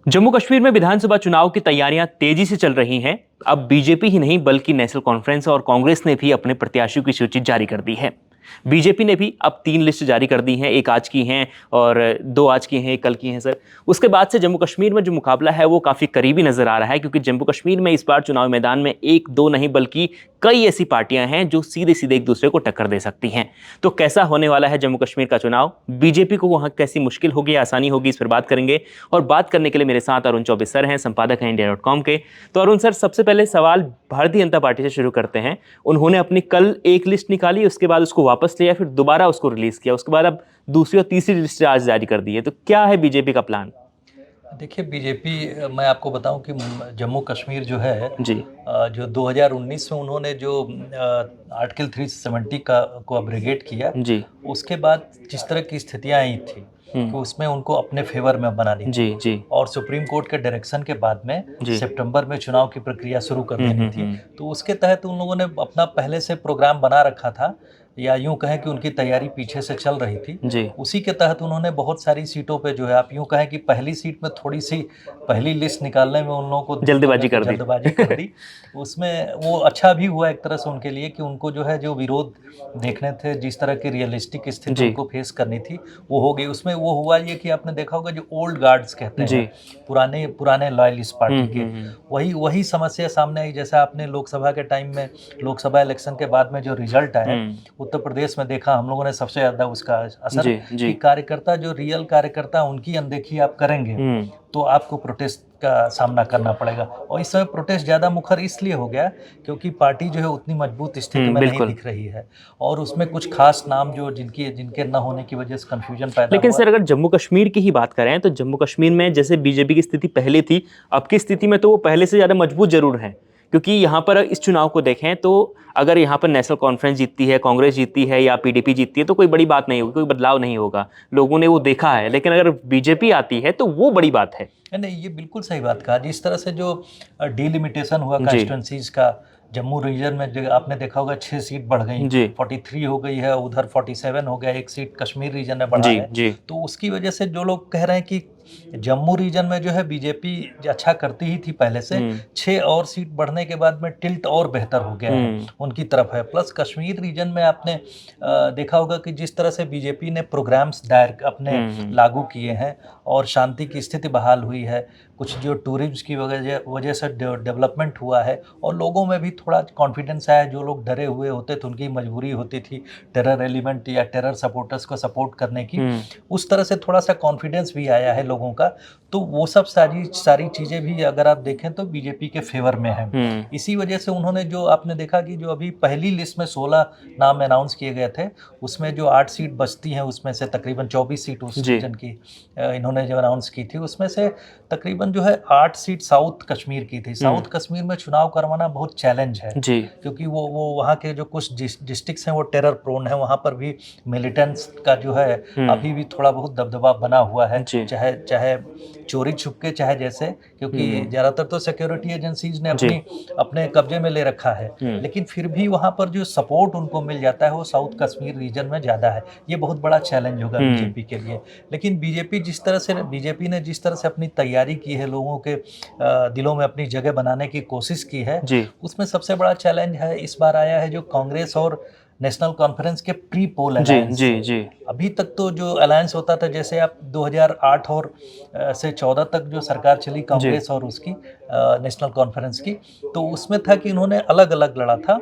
जम्मू कश्मीर में विधानसभा चुनाव की तैयारियां तेजी से चल रही हैं। अब बीजेपी ही नहीं बल्कि नेशनल कॉन्फ्रेंस और कांग्रेस ने भी अपने प्रत्याशियों की सूची जारी कर दी है। बीजेपी ने भी अब 3 लिस्ट जारी कर दी हैं, एक आज की हैं और 2 आज की हैं, एक कल की हैं सर। उसके बाद से जम्मू कश्मीर में जो मुकाबला है वो काफ़ी करीबी नजर आ रहा है, क्योंकि जम्मू कश्मीर में इस बार चुनाव मैदान में एक दो नहीं बल्कि कई ऐसी पार्टियां हैं जो सीधे सीधे एक दूसरे को टक्कर दे सकती हैं। तो कैसा होने वाला है जम्मू कश्मीर का चुनाव, बीजेपी को वहां कैसी मुश्किल होगी, आसानी होगी, इस पर बात करेंगे। और बात करने के लिए मेरे साथ अरुण चौबे सर हैं, संपादक हैं इंडिया.com के। तो अरुण सर, सबसे पहले सवाल भारतीय जनता पार्टी से शुरू करते हैं। उन्होंने अपनी कल एक लिस्ट निकाली, उसके बाद उसको वापस लिया, फिर दोबारा उसको रिलीज किया, उसके बाद अब दूसरी और तीसरी लिस्ट आज जारी कर दी है। तो क्या है बीजेपी का प्लान? देखिए बीजेपी, मैं आपको बताऊं कि जम्मू कश्मीर जो है जी जो 2019 में उन्होंने जो आर्टिकल 370 का को अब्रोगेट किया, जी उसके बाद जिस तरह की स्थितियां आई थी कि उसमें उनको अपने फेवर में बनानी जी थी जी और सुप्रीम कोर्ट के डायरेक्शन के बाद में जी सितंबर में चुनाव की प्रक्रिया शुरू कर देनी थी। तो उसके तहत उन लोगों ने अपना पहले से प्रोग्राम बना रखा था, या यूं कहें कि उनकी तैयारी पीछे से चल रही थी। जी उसी के तहत उन्होंने बहुत सारी सीटों पे जो है, आप यूं कहें कि पहली सीट में थोड़ी सी पहली लिस्ट निकालने में उन लोगों को जल्दबाजी कर दी। जल्दबाजी कर दी। उसमें वो अच्छा भी हुआ एक तरह से उनके लिए कि उनको जो है जो विरोध देखने थे, जिस तरह की रियलिस्टिक स्थिति जी उनको फेस करनी थी, वो हो गई। उसमें वो हुआ ये कि आपने देखा होगा जो ओल्ड गार्ड्स कहते जी हैं, पुराने पुराने लॉयलिस्ट पार्टी के, वही वही समस्या सामने आई। जैसा आपने लोकसभा के टाइम में, लोकसभा इलेक्शन के बाद में जो रिजल्ट आया उत्तर प्रदेश में, देखा हम लोगों ने सबसे ज्यादा उसका असर जी जी कि कार्यकर्ता, जो रियल कार्यकर्ता, उनकी अनदेखी आप करेंगे तो आपको प्रोटेस्ट का सामना करना पड़ेगा। और इस समय प्रोटेस्ट ज़्यादा मुखर इसलिए हो गया क्योंकि पार्टी जो है उतनी मजबूत स्थिति में नहीं बिल्कुल। दिख रही है, और उसमें कुछ खास नाम जो जिनके न होने की वजह से कंफ्यूजन पैदा लेकिन हुआ। सर, अगर जम्मू कश्मीर की ही बात करें तो जम्मू कश्मीर में जैसे बीजेपी की स्थिति पहले थी, अब की स्थिति में तो वो पहले से ज़्यादा मजबूत जरूर है। क्योंकि यहाँ पर इस चुनाव को देखें तो अगर यहाँ पर नेशनल कॉन्फ्रेंस जीतती है, कांग्रेस जीतती है या पीडीपी जीतती है तो कोई बड़ी बात नहीं होगी, कोई बदलाव नहीं होगा, लोगों ने वो देखा है। लेकिन अगर बीजेपी आती है तो वो बड़ी बात है। नहीं, ये बिल्कुल सही बात कहा। जिस तरह से जो डिलिमिटेशन हुआ जी कॉन्स्टिट्यूंसीज का, जम्मू रीजन में जो आपने देखा होगा 6 सीट बढ़ गई, जी 43 हो गई है, उधर 47 हो गया, एक सीट कश्मीर रीजन में बढ़ा जी है। जी तो उसकी वजह से जो लोग कह रहे हैं कि जम्मू रीजन में जो है बीजेपी अच्छा करती ही थी पहले से, 6 और सीट बढ़ने के बाद में टिल्ट और बेहतर हो गया है, उनकी तरफ है। प्लस कश्मीर रीजन में आपने देखा होगा कि जिस तरह से बीजेपी ने प्रोग्राम्स दायर अपने लागू किए हैं और शांति की स्थिति बहाल हुई है, कुछ जो टूरिज्म की वजह से डेवलपमेंट हुआ है, और लोगों में भी थोड़ा कॉन्फिडेंस आया। जो लोग डरे हुए होते थे, उनकी मजबूरी होती थी टेरर एलिमेंट या टेरर सपोर्टर्स को सपोर्ट करने की, उस तरह से थोड़ा सा कॉन्फिडेंस भी आया है लोगों का। तो वो सब सारी चीज़ें भी अगर आप देखें तो बीजेपी के फेवर में है। इसी वजह से उन्होंने, जो आपने देखा कि जो अभी पहली लिस्ट में 16 नाम अनाउंस किए गए थे, उसमें जो 8 सीट बचती हैं, उसमें से तकरीबन 24 सीट उस रीजन की इन्होंने जो अनाउंस की थी, उसमें से तकरीबन जो है 8 सीट साउथ कश्मीर की थी। साउथ कश्मीर में चुनाव करवाना बहुत चैलेंज है जी क्योंकि वो वहाँ के जो कुछ डिस्ट्रिक्ट्स हैं वो टेरर प्रोन है, वहाँ पर भी मिलिटेंट्स का जो है अभी भी थोड़ा बहुत दबदबा बना हुआ है, जी चाहे चोरी छुपके, चाहे जैसे, क्योंकि ज़्यादातर तो सिक्योरिटी एजेंसीज ने अपने कब्जे में ले रखा है, लेकिन फिर भी वहाँ पर जो सपोर्ट उनको मिल जाता है वो साउथ कश्मीर रीजन में ज़्यादा है। ये बहुत बड़ा चैलेंज होगा बीजेपी के लिए। लेकिन बीजेपी ने जिस तरह से अपनी तैयारी की है, लोगों के दिलों में अपनी जगह बनाने की कोशिश की है, उसमें सबसे बड़ा चैलेंज है इस बार आया है जो कांग्रेस और नेशनल कॉन्फ्रेंस के प्री पोल अलायंस। जी अभी तक तो जो अलायंस होता था, जैसे आप 2008 और से 14 तक जो सरकार चली कांग्रेस और उसकी नेशनल कॉन्फ्रेंस की, तो उसमें था कि इन्होंने अलग अलग लड़ा था,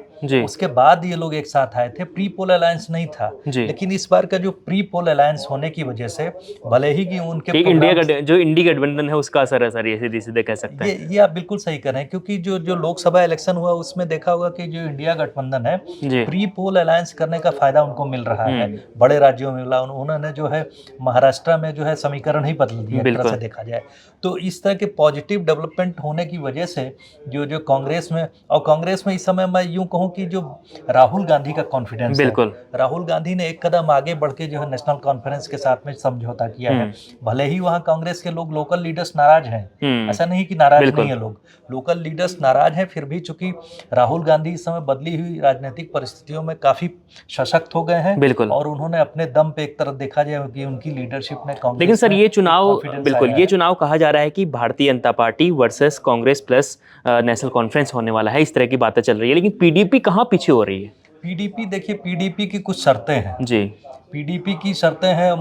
उसके बाद ये लोग एक साथ आए थे, प्री पोल अलायंस नहीं था। लेकिन इस बार का जो प्री पोल अलायंस होने की वजह से, भले ही कि उनके इंडिया का जो इंडिया गठबंधन है उसका असर है सर, ये सीधे सीधे कह सकते हैं। ये आप बिल्कुल सही कर रहे हैं, क्योंकि जो लोकसभा इलेक्शन हुआ उसमें देखा होगा कि जो इंडिया गठबंधन है, प्री पोल अलायंस करने का फायदा उनको मिल रहा है, बड़े राज्यों में मिला। उन्होंने जो है महाराष्ट्र में जो है समीकरण ही बदल दिया एक तरह से देखा जाए तो। इस तरह के पॉजिटिव डेवलपमेंट होने की वजह से जो कांग्रेस में इस समय मैं यूं कहूं कि जो राहुल गांधी का कॉन्फिडेंस है, राहुल गांधी ने एक कदम आगे बढ़ के जो है नेशनल कॉन्फ्रेंस के साथ में समझौता किया है। भले ही वहाँ कांग्रेस के लोग, लोकल लीडर्स नाराज हैं, ऐसा नहीं कि नाराज नहीं है लोग, लोकल लीडर्स नाराज हैं, फिर भी चूंकि राहुल गांधी इस समय बदली हुई राजनीतिक परिस्थितियों में काफी सशक्त हो गए हैं। बिल्कुल। और उन्होंने अपने दम पे एक तरफ देखा जाए कि उनकी लीडरशिप में कांग्रेस लेकिन सर में ये चुनाव, confidence बिल्कुल आया ये है। चुनाव कहा जा रहा है कि Bharatiya Janata party versus Congress plus national conference होने वाला है, इस तरह की बातें चल रही है, लेकिन पीडीपी कहाँ पीछे हो रही है? पीडीपी, देखिए पीडीपी की कुछ शर्तें हैं। जी। पीडीपी की शर्तें हैं,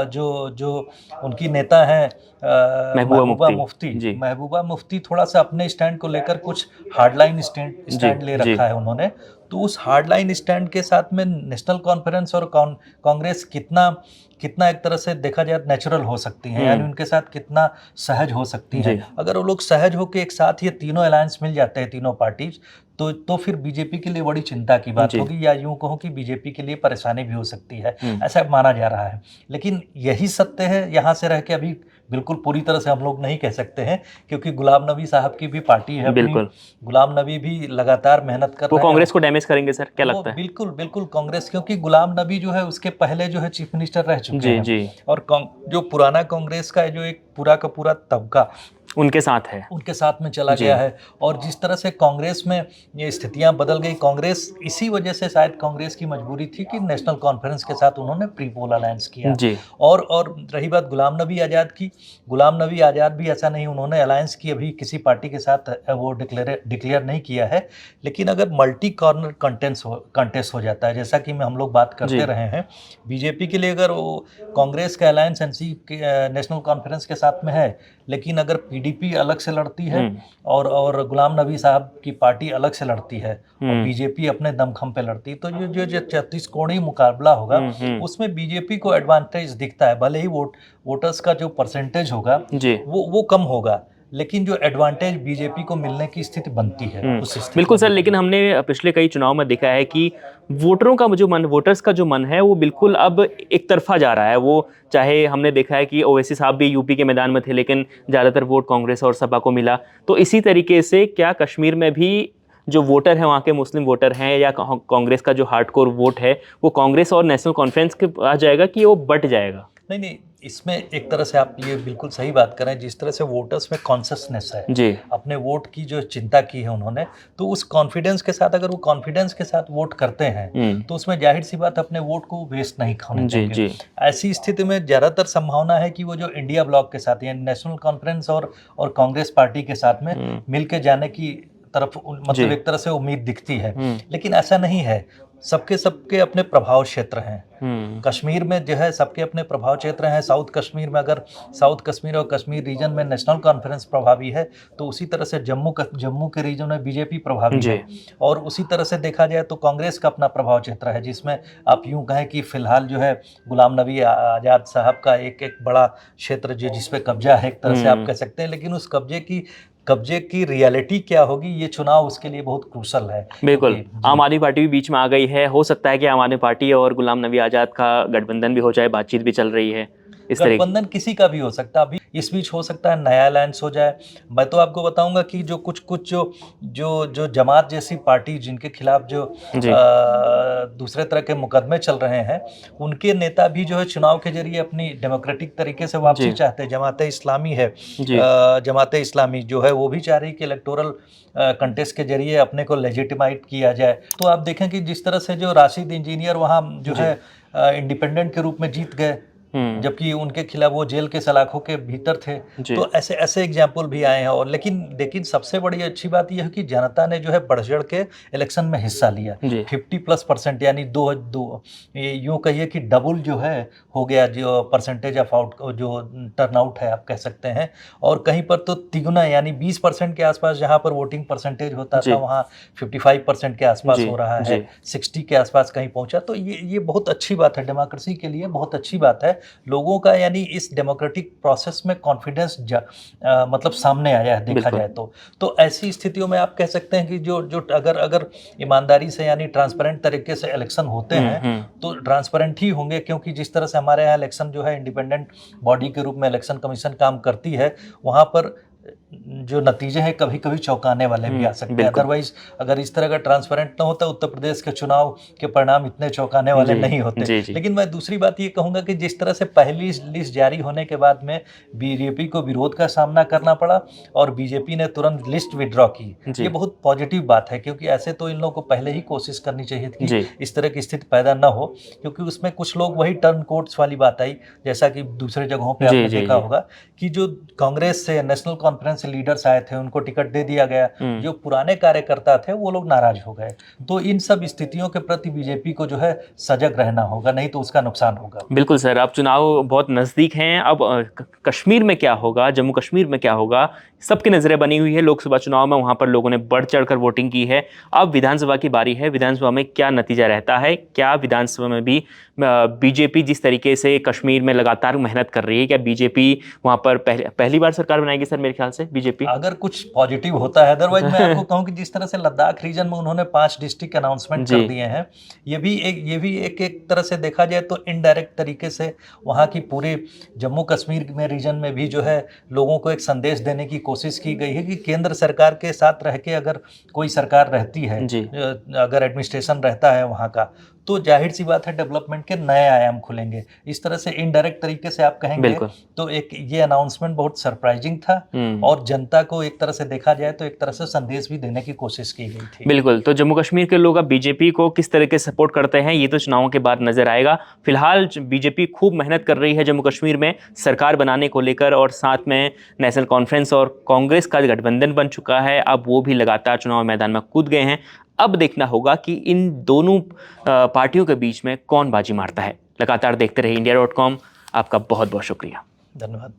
जो जो उनकी नेता हैं महबूबा महबूबा मुफ्ती। मुफ्ती। जी महबूबा मुफ्ती थोड़ा सा अपने स्टैंड को लेकर कुछ हार्डलाइन जी स्टैंड ले जी। रखा है उन्होंने। तो उस हार्डलाइन स्टैंड के साथ में नेशनल कॉन्फ्रेंस और कांग्रेस कितना कितना एक तरह से देखा जाए नेचुरल हो सकती हैं, यानी उनके साथ कितना सहज हो सकती हैं। जी। अगर वो लोग सहज होकर एक साथ ये तीनों अलायंस मिल जाते हैं, तीनों पार्टीज, तो फिर बीजेपी के लिए बड़ी चिंता की बात जी। होगी, या यूं कहूं कि बीजेपी के लिए परेशानी भी हो सकती है, ऐसा माना जा रहा है। लेकिन यही सत्य है, यहाँ से रह के अभी बिल्कुल पूरी तरह से हम लोग नहीं कह सकते हैं, क्योंकि गुलाम नबी साहब की भी पार्टी है अपनी। बिल्कुल। गुलाम नबी भी लगातार मेहनत कर वो रहे हैं। कांग्रेस को डैमेज करेंगे सर, क्या वो लगता है? बिल्कुल बिल्कुल कांग्रेस, क्योंकि गुलाम नबी जो है उसके पहले जो है चीफ मिनिस्टर रह चुके जी हैं। जी। और जो पुराना कांग्रेस का जो एक पूरा का पूरा तबका उनके साथ है। उनके साथ में चला जी। गया है। और जिस तरह से कांग्रेस में ये स्थितियां बदल गई, कांग्रेस इसी वजह से शायद कांग्रेस की मजबूरी थी कि नेशनल कॉन्फ्रेंस के साथ उन्होंने प्री पोल अलायंस किया। जी। और रही बात गुलाम नबी आज़ाद की, गुलाम नबी आज़ाद भी ऐसा नहीं, उन्होंने अलायंस की अभी किसी पार्टी के साथ वो डिक्लेयर नहीं किया है। लेकिन अगर मल्टी कॉर्नर कंटेस्ट हो जाता है, जैसा कि हम लोग बात जी। करते रहे हैं, बीजेपी के लिए अगर वो कांग्रेस का अलायंस नेशनल कॉन्फ्रेंस के साथ में है, लेकिन अगर पीडीपी अलग से लड़ती है और गुलाम नबी साहब की पार्टी अलग से लड़ती है और बीजेपी अपने दमखम पे लड़ती है, तो जो 36 कोणीय मुकाबला होगा उसमें बीजेपी को एडवांटेज दिखता है। भले ही वोटर्स का जो परसेंटेज होगा जी। वो कम होगा, लेकिन जो एडवांटेज बीजेपी को मिलने की स्थिति बनती है उस स्थिति बिल्कुल में सर, लेकिन हमने पिछले कई चुनाव में देखा है कि वोटर्स का जो मन है वो बिल्कुल अब एक तरफा जा रहा है। वो चाहे हमने देखा है कि ओवैसी साहब भी यूपी के मैदान में थे, लेकिन ज़्यादातर वोट कांग्रेस और सपा को मिला। तो इसी तरीके से क्या कश्मीर में भी जो वोटर हैं, वहाँ के मुस्लिम वोटर हैं, या कांग्रेस का जो हार्डकोर वोट है वो कांग्रेस और नेशनल कॉन्फ्रेंस के आ जाएगा कि वो बट जाएगा? नहीं, इसमें एक तरह से आप ये बिल्कुल सही बात करें, जिस तरह से वोटर्स में कॉन्शियसनेस है जी। अपने वोट की जो चिंता की है उन्होंने, तो उस कॉन्फिडेंस के साथ, अगर वो कॉन्फिडेंस के साथ वोट करते हैं तो उसमें जाहिर सी बात अपने वोट को वेस्ट नहीं होने देंगे। जी। ऐसी स्थिति में ज़्यादातर संभावना है कि वो जो इंडिया ब्लॉक के साथ, यानी नेशनल कॉन्फ्रेंस और कांग्रेस पार्टी के साथ में मिलकर जाने की तरफ मतलब एक तरह से उम्मीद दिखती है। लेकिन ऐसा नहीं है, सबके अपने प्रभाव क्षेत्र हैं। कश्मीर में जो है सबके अपने प्रभाव क्षेत्र हैं। साउथ कश्मीर में अगर साउथ कश्मीर और कश्मीर रीजन में नेशनल कॉन्फ्रेंस प्रभावी है, तो उसी तरह से जम्मू के रीजन में बीजेपी प्रभावी है। और उसी तरह से देखा जाए तो कांग्रेस का अपना प्रभाव क्षेत्र है, जिसमें आप यूं कहें कि फिलहाल जो है गुलाम नबी आज़ाद साहब का एक बड़ा क्षेत्र जो जिस पे कब्जा है, एक तरह से आप कह सकते हैं। लेकिन उस कब्जे की रियलिटी क्या होगी, ये चुनाव उसके लिए बहुत क्रूशल है। बिल्कुल। आम आदमी पार्टी भी बीच में आ गई है। हो सकता है कि आम आदमी पार्टी और गुलाम नबी आज़ाद का गठबंधन भी हो जाए, बातचीत भी चल रही है इस तरह। गठबंधन किसी का भी हो सकता है, अभी इस बीच हो सकता है नया अलायंस हो जाए। मैं तो आपको बताऊंगा कि जो कुछ जो जमात जैसी पार्टी जिनके खिलाफ जो दूसरे तरह के मुकदमे चल रहे हैं, उनके नेता भी जो है चुनाव के जरिए अपनी डेमोक्रेटिक तरीके से वापसी चाहते हैं। जमाते इस्लामी है, जमाते इस्लामी जो है वो भी चाह रही कि इलेक्टोरल कंटेस्ट के जरिए अपने को लेजिटिमाइट किया जाए। तो आप देखें कि जिस तरह से जो राशिद इंजीनियर वहाँ जो है इंडिपेंडेंट के रूप में जीत गए, जबकि उनके खिलाफ वो जेल के सलाखों के भीतर थे। तो ऐसे एग्जाम्पल भी आए हैं। और लेकिन सबसे बड़ी अच्छी बात यह है कि जनता ने जो है बढ़ चढ़ के इलेक्शन में हिस्सा लिया। 50+% यानी यूँ कहिए कि डबल जो है हो गया जो परसेंटेज ऑफ जो टर्नआउट है, आप कह सकते हैं। और कहीं पर तो तिगुना यानी 20% के आसपास जहाँ पर वोटिंग परसेंटेज होता था, वहाँ 55% के आसपास हो रहा है, 60 के आसपास कहीं पहुँचा। तो ये बहुत अच्छी बात है, डेमोक्रेसी के लिए बहुत अच्छी बात है। लोगों का यानी इस डेमोक्रेटिक प्रोसेस में कॉन्फिडेंस मतलब सामने आया है देखा जाए तो ऐसी स्थितियों में आप कह सकते हैं कि जो अगर ईमानदारी से यानी ट्रांसपेरेंट तरीके से इलेक्शन होते हैं तो ट्रांसपेरेंट ही होंगे, क्योंकि जिस तरह से हमारे यहाँ इलेक्शन जो है इंडिपेंडेंट बॉडी के रूप में इलेक्शन कमीशन काम करती है, वहाँ पर जो नतीजे हैं कभी कभी चौंकाने वाले भी आ सकते हैं। बिल्कुल। अदरवाइज अगर इस तरह का ट्रांसपेरेंट ना होता, उत्तर प्रदेश के चुनाव के परिणाम इतने चौंकाने वाले जी, नहीं होते। जी, जी। लेकिन मैं दूसरी बात ये कहूंगा कि जिस तरह से पहली लिस्ट जारी होने के बाद में बीजेपी को विरोध का सामना करना पड़ा और बीजेपी ने तुरंत लिस्ट विड्रॉ की, जी। ये बहुत पॉजिटिव बात है, क्योंकि ऐसे तो इन लोगों को पहले ही कोशिश करनी चाहिए थी जी। कि इस तरह की स्थिति पैदा ना हो, क्योंकि उसमें कुछ लोग वही टर्न कोर्ट्स वाली बात आई, जैसा कि दूसरे जगहों पे जी, आपने जी, देखा जी। होगा कि जो कांग्रेस से, नेशनल कॉन्फ्रेंस से लीडर्स आए थे उनको टिकट दे दिया गया, जो पुराने कार्यकर्ता थे वो लोग नाराज हो गए। तो इन सब स्थितियों के प्रति बीजेपी को जो है सजग रहना होगा, नहीं तो उसका नुकसान होगा। बिल्कुल सर, अब चुनाव बहुत नज़दीक हैं। अब कश्मीर में क्या होगा, जम्मू कश्मीर में क्या होगा, सबकी नज़रें बनी हुई है। लोकसभा चुनाव में वहाँ पर लोगों ने बढ़ चढ़कर वोटिंग की है। अब विधानसभा की बारी है। विधानसभा में क्या नतीजा रहता है, क्या विधानसभा में भी बीजेपी जिस तरीके से कश्मीर में लगातार मेहनत कर रही है, क्या बीजेपी वहाँ पर पहली बार सरकार बनाएगी सर मेरे ख्याल से बीजेपी? अगर कुछ पॉजिटिव होता है, अदरवाइज मैं आपको कहूं कि जिस तरह से लद्दाख रीजन में उन्होंने 5 डिस्ट्रिक्ट अनाउंसमेंट कर दिए हैं, ये भी एक तरह से देखा जाए तो इनडायरेक्ट तरीके से वहाँ की पूरे जम्मू कश्मीर में रीजन में भी जो है लोगों को एक संदेश देने की कोशिश की गई है कि केंद्र सरकार के साथ रह के अगर कोई सरकार रहती है, अगर एडमिनिस्ट्रेशन रहता है वहाँ का, तो जाहिर सी बात है डेवलपमेंट के नए आयाम खुलेंगे। इस तरह से इनडायरेक्ट तरीके से आप कहेंगे तो एक ये अनाउंसमेंट बहुत सरप्राइजिंग था और जनता को एक तरह से देखा जाए तो एक तरह से संदेश भी देने की कोशिश की गई थी। बिल्कुल। तो जम्मू कश्मीर के लोग अब बीजेपी को किस तरह के सपोर्ट करते हैं ये तो चुनावों के बाद नजर आएगा। फिलहाल बीजेपी खूब मेहनत कर रही है जम्मू कश्मीर में सरकार बनाने को लेकर, और साथ में नेशनल कॉन्फ्रेंस और कांग्रेस का गठबंधन बन चुका है। अब वो भी लगातार चुनाव मैदान में कूद गए हैं। अब देखना होगा कि इन दोनों पार्टियों के बीच में कौन बाजी मारता है। लगातार देखते रहिए India.com। आपका बहुत बहुत शुक्रिया। धन्यवाद।